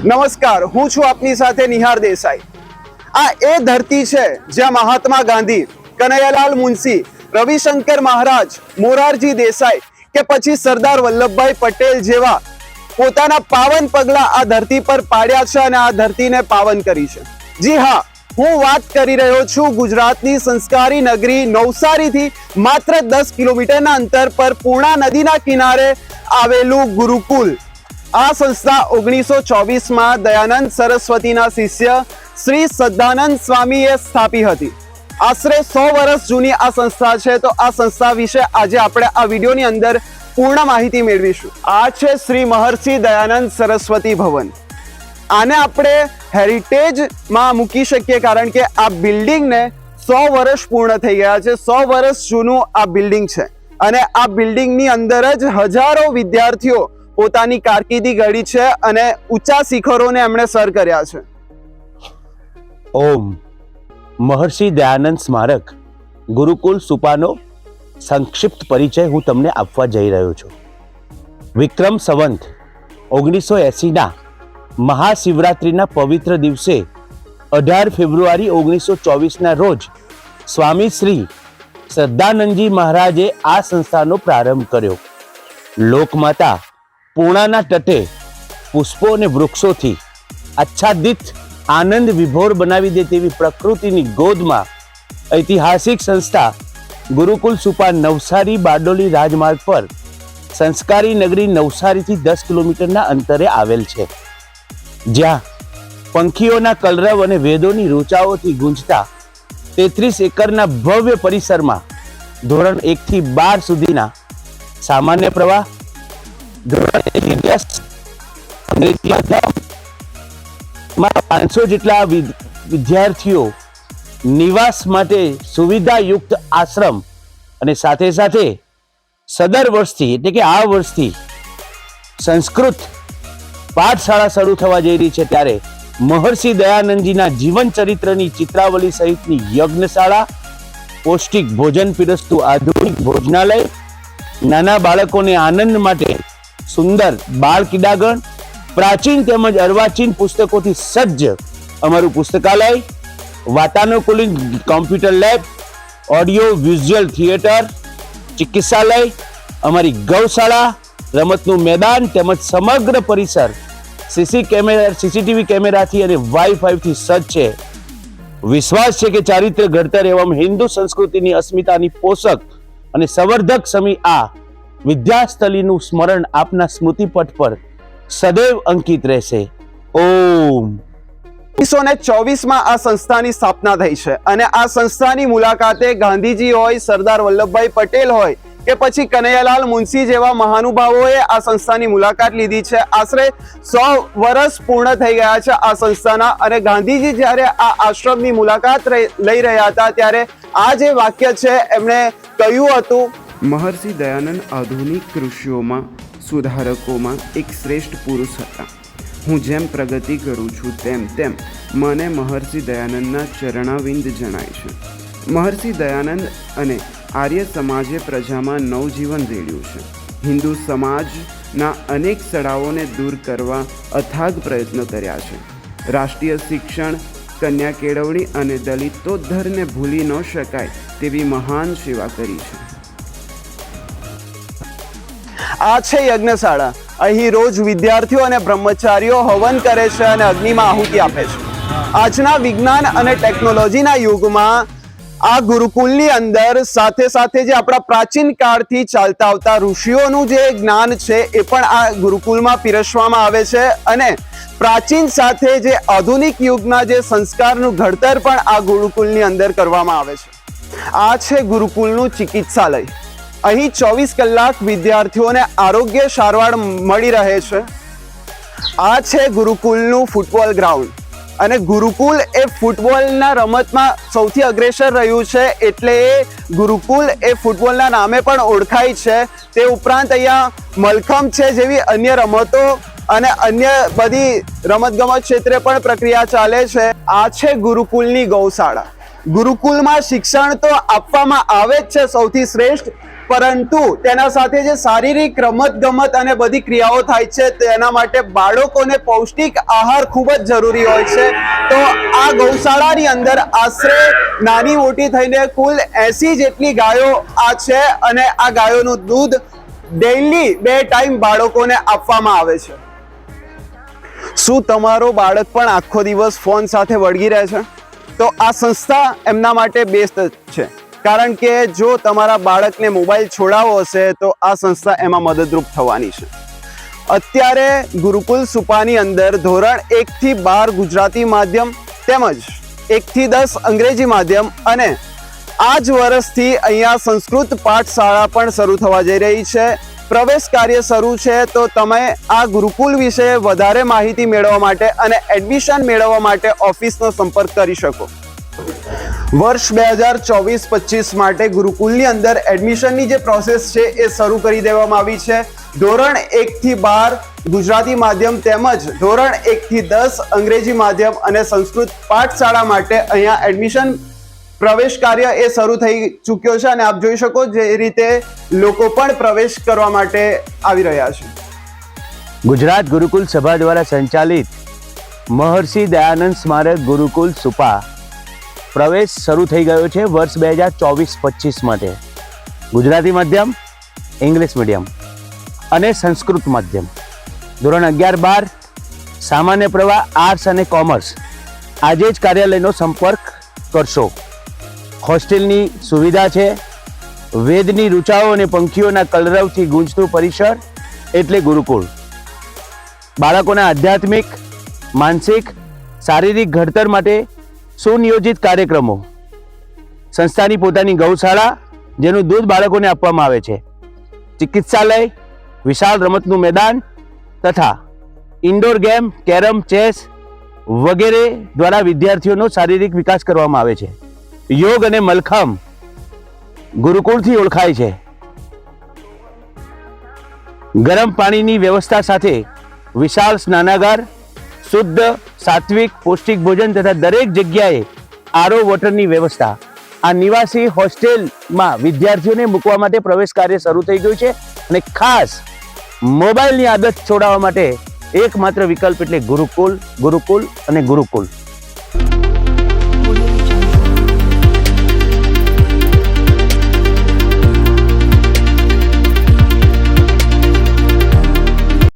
નમસ્કાર, હું છું આપની સાથે નિહાર દેસાઈ। આ એ ધરતી છે જ્યાં મહાત્મા ગાંધી, કનૈયાલાલ મુનશી, રવિશંકર મહારાજ, મોરારજી દેસાઈ કે પછી સરદાર વલ્લભભાઈ પટેલ જેવા પોતાના પાવન પગલા આ ધરતી પર પાડ્યા છે અને આ ધરતીને પાવન કરી છે। જી હા, હું વાત કરી રહ્યો છું ગુજરાતની સંસ્કારી નગરી નવસારીથી માત્ર 10 કિલોમીટરના અંતર પર પૂર્ણા નદીના કિનારે આવેલું ગુરુકુલ। આ સંસ્થા 1924માં દયાનંદ સરસ્વતીના શિષ્ય શ્રી સદાનંદ સ્વામીએ સ્થાપી હતી। આશરે 100 વર્ષ જૂની આ સંસ્થા છે। તો આ સંસ્થા વિશે આજે આપણે આ વિડીયોની અંદર પૂર્ણ માહિતી મેળવીશું। આ છે શ્રી મહર્ષિ દયાનંદ સરસ્વતી ભવન। આને આપણે હેરિટેજમાં મૂકી શકીએ કારણ કે આ બિલ્ડિંગને 100 વર્ષ પૂર્ણ થઈ ગયા છે। 100 વર્ષ જૂનું આ બિલ્ડિંગ છે અને આ બિલ્ડિંગની અંદર જ હજારો વિદ્યાર્થીઓ પોતાની કારકિર્દી ઘડી છે અને ઊંચા શિખરોને એમણે સર કર્યા છે। ઓમ મહર્ષિ દયાનંદ સ્મારક ગુરુકુલ સુપાનો સંક્ષિપ્ત પરિચય હું તમને આપવા જઈ રહ્યો છું। વિક્રમ સંવંત 1980ના મહાશિવરાત્રિના પવિત્ર દિવસે 18 ફેબ્રુઆરી 1924ના રોજ સ્વામી શ્રી સદાનંદજી મહારાજે આ સંસ્થાનો પ્રારંભ કર્યો। લોકમાતા પૂર્ણાના તટે પુષ્પો અને વૃક્ષોથી આચ્છાદિત આનંદ વિભોર બનાવી દે તેવી પ્રકૃતિની ગોદમાં ઐતિહાસિક સંસ્થા ગુરુકુલ સુપા નવસારી બારડોલી રાજમાર્ગ પર સંસ્કારી નગરી નવસારીથી 10 કિલોમીટરના અંતરે આવેલ છે, જ્યાં પંખીઓના કલરવ અને વેદોની રૂચાઓથી ગુંજતા 33 એકરના ભવ્ય પરિસરમાં ધોરણ 1 થી 12 સુધીના સામાન્ય પ્રવાહ, ધોરણ 1 થી 10 500 જેટલા વિદ્યાર્થીઓ નિવાસ માટે સુવિધાયુક્ત આશ્રમ અને સાથે સાથે સદર વર્ષથી એટલે કે આ વર્ષથી સંસ્કૃત પાઠશાળા શરૂ થવા જઈ રહી છે, ત્યારે મહર્ષિ દયાનંદજીના જીવન ચરિત્રની ચિત્રાવલી સહિતની યજ્ઞશાળા, પૌષ્ટિક ભોજન પીરસતું આધુનિક ભોજનાલય, નાના બાળકોને આનંદ માટે સુંદર બાળ ક્રીડાગણ, પ્રાચીન તેમજ અર્વાચીન પુસ્તકોથી સજ્જ અમારું પુસ્તકાલય, વાતાનુકૂલિત computer lab, audio visual theatre, ચિકિત્સાલય, અમારી ગૌશાળા, રમતનું મેદાન તેમજ સમગ્ર પરિસર સીસીટીવી કેમેરાથી અને વાઈફાઈથી સજ્જ છે। વિશ્વાસ છે કે ચારિત્ર્ય ઘડતર એવં હિન્દુ સંસ્કૃતિની અસ્મિતાની પોષક અને સંવર્ધક સમી આ વિદ્યાસ્થલીનું સ્મરણ આપના સ્મૃતિપટ પર સદૈવ અંકિત રહેશે। ઓમ। 1924માં આ સંસ્થાની સ્થાપના થઈ છે અને આ સંસ્થાની મુલાકાતે ગાંધીજી હોય, સરદાર વલ્લભભાઈ પટેલ હોય કે પછી કનૈયાલાલ મુનશી જેવા મહાનુભાવોએ આ સંસ્થાની મુલાકાત લીધી છે। આશરે 100 વર્ષ પૂર્ણ થઈ ગયા છે આ સંસ્થાના અને ગાંધીજી જ્યારે આ આશ્રમની મુલાકાત લઈ રહ્યા હતા ત્યારે આ જે વાક્ય છે એમણે કહ્યું હતું, મહર્ષિ દયાનંદ આધુનિક ઋષિઓમાં સુધારકોમાં એક શ્રેષ્ઠ પુરુષ હતા। હું જેમ પ્રગતિ કરું છું તેમ મને મહર્ષિ દયાનંદના ચરણાવિંદ જણાય છે। મહર્ષિ દયાનંદ અને આર્ય સમાજે પ્રજામાં નવજીવન રેડ્યું છે। હિન્દુ સમાજના અનેક સડાઓને દૂર કરવા અથાગ પ્રયત્નો કર્યા છે। રાષ્ટ્રીય શિક્ષણ, કન્યા કેળવણી અને દલિતોદ્ધારને ભૂલી ન શકાય તેવી મહાન સેવા કરી છે। આ છે યજ્ઞશાળા। અહીં રોજ વિદ્યાર્થીઓ અને બ્રહ્મચારીઓ હવન કરે છે અને અગ્નિમાં આહુતિ આપે છે। આજના વિજ્ઞાન અને ટેકનોલોજીના યુગમાં આ ગુરુકુલની અંદર સાથે સાથે જે આપણા પ્રાચીન કાળથી ચાલતા આવતા ઋષિઓનું જે જ્ઞાન છે એ પણ આ ગુરુકુલમાં પીરસવામાં આવે છે અને પ્રાચીન સાથે જે આધુનિક યુગના જે સંસ્કારનું ઘડતર પણ આ ગુરુકુલની અંદર કરવામાં આવે છે। આ છે ગુરુકુલનું ચિકિત્સાલય। અહીં 24 કલાક વિદ્યાર્થીઓને આરોગ્ય સારવાર મળી રહે છે। આ છે ગુરુકુલનું ફૂટબોલ ગ્રાઉન્ડ અને ગુરુકુલ એ ફૂટબોલના રમતમાં સૌથી અગ્રેસર રહ્યું છે એટલે ગુરુકુલ એ ફૂટબોલના નામે પણ ઓળખાય છે। તે ઉપરાંત અહીંયા મલખમ છે જેવી અન્ય રમતો અને અન્ય બધી રમતગમત ક્ષેત્રે પણ પ્રક્રિયા ચાલે છે। આ છે ગુરુકુલની ગૌશાળા। ગુરુકુલમાં શિક્ષણ તો આપવામાં આવે જ છે સૌથી શ્રેષ્ઠ, પરંતુ તેના સાથે જે શારીરિક રમત ગમત અને બધી ક્રિયાઓ થાય છે તેના માટે બાળકોને પૌષ્ટિક આહાર ખૂબ જ જરૂરી હોય છે. તો આ ગૌશાળાની અંદર આશરે નાની મોટી થઈને કુલ 80 જેટલી ગાયો આ છે અને આ ગાયોનું દૂધ ડેઈલી 2 ટાઈમ બાળકોને આપવામાં આવે છે. શું તમારો બાળક પણ આખો દિવસ ફોન સાથે વળગી રહે છે? તો આ સંસ્થા એમના માટે બેસ્ટ છે, કારણ કે જો તમારા બાળકને મોબાઈલ છોડાવવો હશે તો આ સંસ્થા એમાં મદદરૂપ થવાની છે. અત્યારે ગુરુકુલ સુપાની અંદર ધોરણ 1 થી 12 ગુજરાતી માધ્યમ તેમજ 1 થી 10 અંગ્રેજી માધ્યમ અને આ જ વર્ષથી અહીંયા સંસ્કૃત પાઠશાળા પણ શરૂ થવા જઈ રહી છે. પ્રવેશ કાર્ય શરૂ છે, તો તમે આ ગુરુકુલ વિશે વધારે માહિતી મેળવવા માટે અને એડમિશન મેળવવા માટે ઓફિસનો સંપર્ક કરી શકો. વર્ષ 2024-25 માટે ગુરુકુલની અંદર એડમિશનની જે પ્રોસેસ છે એ શરૂ કરી દેવામાં આવી છે. ધોરણ 1 થી 12 ગુજરાતી માધ્યમ તેમજ ધોરણ 1 થી 10 અંગ્રેજી માધ્યમ અને સંસ્કૃત પાઠશાળા માટે અહીંયા એડમિશન પ્રવેશ કાર્ય એ શરૂ થઈ ચૂક્યો છે અને આપ જોઈ શકો જે રીતે લોકો પણ પ્રવેશ કરવા માટે આવી રહ્યા છે. ગુજરાત ગુરુકુલ સભા દ્વારા સંચાલિત મહર્ષિ દયાનંદ સ્મારક ગુરુકુલ સુપા પ્રવેશ શરૂ થઈ ગયો છે વર્ષ 2024-25 માટે. ગુજરાતી માધ્યમ, ઇંગ્લિશ મીડિયમ અને સંસ્કૃત માધ્યમ. ધોરણ 11-12 સામાન્ય પ્રવાહ, આર્ટ્સ અને કોમર્સ આજે જ કાર્યાલયનો સંપર્ક કરશો. હોસ્ટેલની સુવિધા છે. વેદની ઋચાઓ અને પંખીઓના કલરવથી ગુંજતું પરિસર એટલે ગુરુકુળ. બાળકોના આધ્યાત્મિક, માનસિક, શારીરિક ઘડતર માટે સુનિયોજિત કાર્યક્રમો. સંસ્થાની પોતાની ગૌશાળા જેનું દૂધ બાળકોને આપવામાં આવે છે. ચિકિત્સાલય, વિશાળ રમતનું મેદાન તથા ઇન્ડોર ગેમ, કેરમ, ચેસ વગેરે દ્વારા વિદ્યાર્થીઓનો શારીરિક વિકાસ કરવામાં આવે છે. યોગ અને મલખમ ગુરુકુળથી ઓળખાય છે. ગરમ પાણીની વ્યવસ્થા સાથે વિશાળ સ્નાનાગાર, શુદ્ધ, સાત્વિક, પૌષ્ટિક ભોજન તથા દરેક જગ્યાએ આરો વોટરની વ્યવસ્થા. આ નિવાસી હોસ્ટેલમાં વિદ્યાર્થીઓને મૂકવા માટે પ્રવેશ કાર્ય શરૂ થઈ ગયું છે અને ખાસ મોબાઈલની આદત છોડાવવા માટે એકમાત્ર વિકલ્પ એટલે ગુરુકુલ, ગુરુકુલ અને ગુરુકુલ.